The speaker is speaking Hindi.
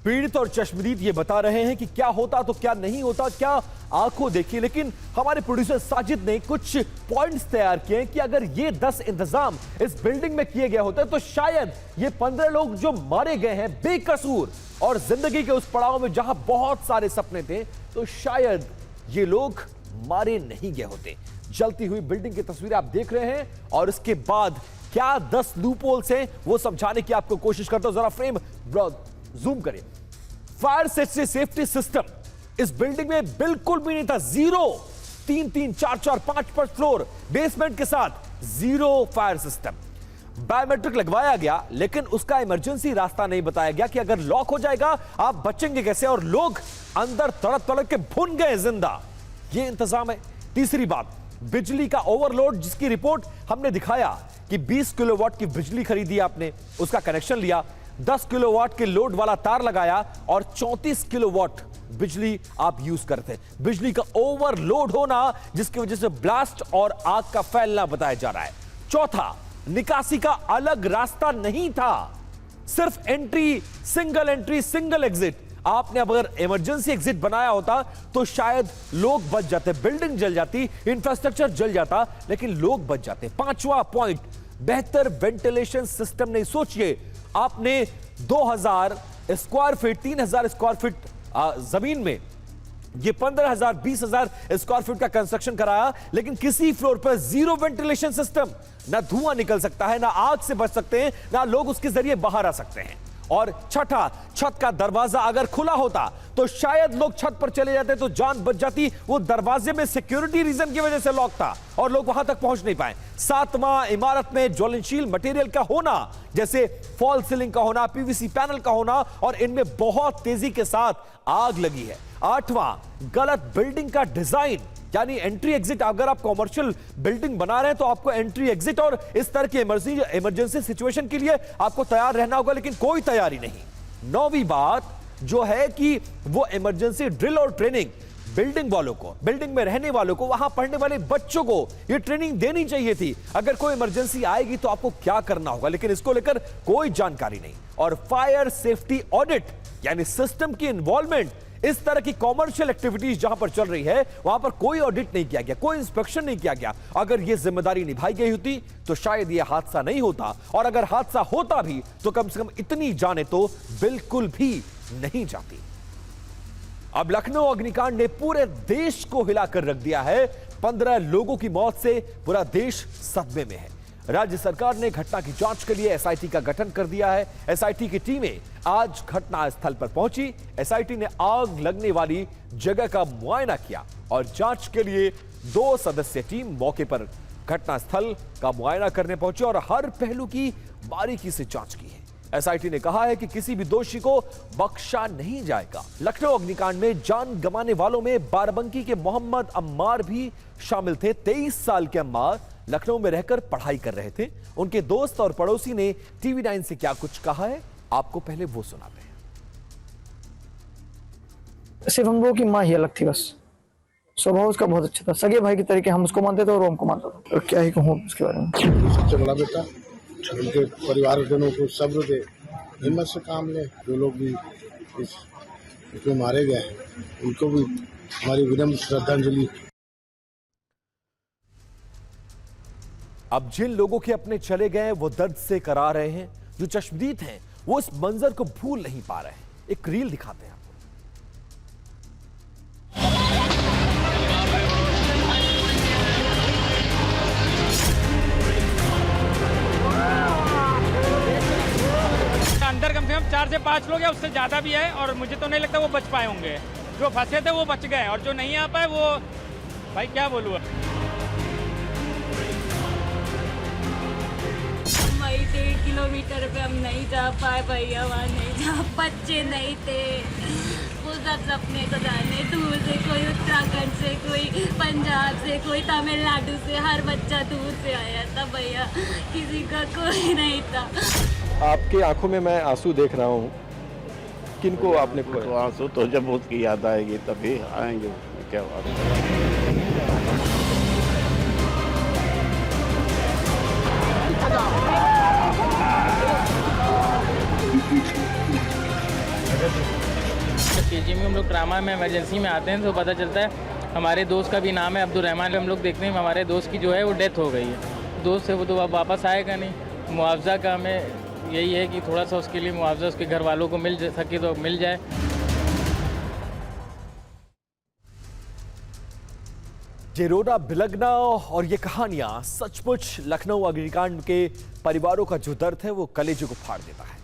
पीड़ित और चश्मदीद ये बता रहे हैं कि क्या होता तो क्या नहीं होता, क्या आंखों देखी। लेकिन हमारे प्रोड्यूसर साजिद ने कुछ पॉइंट्स तैयार किए कि अगर ये 10 इंतजाम इस बिल्डिंग में किए गए होते तो शायद ये 15 लोग जो मारे गए हैं बेकसूर और जिंदगी के उस पड़ाव में जहां बहुत सारे सपने थे, तो शायद ये लोग मारे नहीं गए होते। जलती हुई बिल्डिंग की तस्वीरें आप देख रहे हैं और इसके बाद क्या 10 लूपहोल्स हैं वो समझाने की आपको कोशिश करता हूं। जरा फ्रेम जूम करें। फायर सेफ्टी सिस्टम इस बिल्डिंग में बिल्कुल भी नहीं था, जीरो। 3-3, 4-4, 5-5 फ्लोर बेसमेंट के साथ जीरो फायर सिस्टम। बायोमेट्रिक लगवाया गया लेकिन उसका इमरजेंसी रास्ता नहीं बताया गया कि अगर लॉक हो जाएगा आप बचेंगे कैसे, और लोग अंदर तड़प तड़प के भुन गए जिंदा। ये इंतजाम है। तीसरी बात, बिजली का ओवरलोड, जिसकी रिपोर्ट हमने दिखाया कि 20 किलोवाट की बिजली खरीदी आपने, उसका कनेक्शन लिया, 10 किलोवाट के लोड वाला तार लगाया और 34 किलोवाट बिजली आप यूज करते हैं। बिजली का ओवरलोड होना जिसकी वजह से ब्लास्ट और आग का फैलना बताया जा रहा है। चौथा, निकासी का अलग रास्ता नहीं था, सिर्फ एंट्री, सिंगल एग्जिट। आपने अगर इमरजेंसी एग्जिट बनाया होता तो शायद लोग बच जाते, बिल्डिंग जल जाती, इंफ्रास्ट्रक्चर जल जाता, लेकिन लोग बच जाते। पांचवा पॉइंट, बेहतर वेंटिलेशन सिस्टम नहीं। सोचिए, आपने 2000 स्क्वायर फीट, 3000 स्क्वायर फीट जमीन में ये 15,000 20,000 स्क्वायर फीट का कंस्ट्रक्शन कराया, लेकिन किसी फ्लोर पर जीरो वेंटिलेशन सिस्टम। ना धुआं निकल सकता है, ना आग से बच सकते हैं, ना लोग उसके जरिए बाहर आ सकते हैं। और छठा, छत का दरवाजा अगर खुला होता तो शायद लोग छत पर चले जाते तो जान बच जाती। वो दरवाजे में सिक्योरिटी रीजन की वजह से लॉक था और लोग वहां तक पहुंच नहीं पाए। सातवां, इमारत में ज्वलनशील मटेरियल का होना, जैसे फॉल सीलिंग का होना, पीवीसी पैनल का होना, और इनमें बहुत तेजी के साथ आग लगी है। आठवां, गलत बिल्डिंग का डिजाइन, यानी एंट्री एग्जिट। अगर आप कॉमर्शियल बिल्डिंग बना रहे हैं तो आपको एंट्री एग्जिट और इस तरह की इमरजेंसी सिचुएशन के लिए आपको तैयार रहना होगा, लेकिन कोई तैयारी नहीं। नौवीं बात जो है कि वो इमरजेंसी ड्रिल और ट्रेनिंग, बिल्डिंग वालों को, बिल्डिंग में रहने वालों को, वहां पढ़ने वाले बच्चों को ये ट्रेनिंग देनी चाहिए थी। अगर कोई इमरजेंसी आएगी तो आपको क्या करना होगा, लेकिन इसको लेकर कोई जानकारी नहीं। और फायर सेफ्टी ऑडिट, यानी सिस्टम की इन्वॉल्वमेंट, इस तरह की कॉमर्शियल एक्टिविटीज जहां पर चल रही है वहां पर कोई ऑडिट नहीं किया गया, कोई इंस्पेक्शन नहीं किया गया। अगर यह जिम्मेदारी निभाई गई होती तो शायद यह हादसा नहीं होता, और अगर हादसा होता भी तो कम से कम इतनी जाने तो बिल्कुल भी नहीं जाती। अब लखनऊ अग्निकांड ने पूरे देश को हिलाकर रख दिया है। 15 लोगों की मौत से पूरा देश सदमे में है। राज्य सरकार ने घटना की जांच के लिए एसआईटी का गठन कर दिया है। एसआईटी की टीमें आज घटना स्थल पर पहुंची। एसआईटी ने आग लगने वाली जगह का मुआयना किया और जांच के लिए 2 सदस्यीय टीम मौके पर घटना स्थल का मुआयना करने पहुंची और हर पहलू की बारीकी से जांच की है। एसआईटी ने कहा है कि किसी भी दोषी को बख्शा नहीं जाएगा। लखनऊ अग्निकांड में जान गंवाने वालों में बाराबंकी के मोहम्मद अम्मार भी शामिल थे। 23 साल के अम्मार लखनऊ में रहकर पढ़ाई कर रहे थे। उनके दोस्त और पड़ोसी ने टीवी 9 से क्या कुछ कहा है, आपको पहले वो सुनाते हैं। सिर्फ हम लोगों की माँ ही अलग थी, बस स्वभाव उसका बहुत अच्छा था। सगे भाई के तरीके हम उसको मानते थे और वो हमको मानता था। तो क्या ही कहूँ उसके बारे में। सबसे बड़ा बेटा, उनके परिवारजनों को सब्र दे, हिम्मत से काम ले। जो लोग भी इसमें मारे गए हैं उनको भी हमारी विनम्र श्रद्धांजलि। अब जिन लोगों के अपने चले गए वो दर्द से करा रहे हैं, जो चश्मदीद हैं वो इस मंजर को भूल नहीं पा रहे हैं। एक रील दिखाते हैं आपको। अंदर कम से कम 4 से 5 लोग या उससे ज्यादा भी है, और मुझे तो नहीं लगता वो बच पाए होंगे। जो फंसे थे वो बच गए, और जो नहीं आ पाए वो भाई क्या बोलूँ। 1.5 किलोमीटर पे हम नहीं जा पाए भैया, वहाँ नहीं जा, बच्चे नहीं थे। वो सब सपने तो जाने दूर से, कोई उत्तराखंड से, कोई पंजाब से, कोई तमिलनाडु से, हर बच्चा दूर से आया था भैया, किसी का कोई नहीं था। आपके आंखों में मैं आंसू देख रहा हूँ, किनको आपने खोया? तो आंसू तो जब उसकी याद आएगी तभी आएंगे। क्या बात है। केजी में हम लोग ट्रामा में इमरजेंसी में आते हैं तो पता चलता है हमारे दोस्त का भी नाम है अब्दुल रहमान। हम लोग देखते हैं हमारे दोस्त की जो है वो डेथ हो गई है। दोस्त से वो तो वापस आएगा नहीं। मुआवजा का हमें यही है कि थोड़ा सा उसके लिए मुआवजा उसके घर वालों को मिल सके तो मिल जाए। ये रोना बिलगना और ये कहानियां सचमुच लखनऊ अग्निकांड के परिवारों का जो दर्द है वो कलेजे को फाड़ देता है।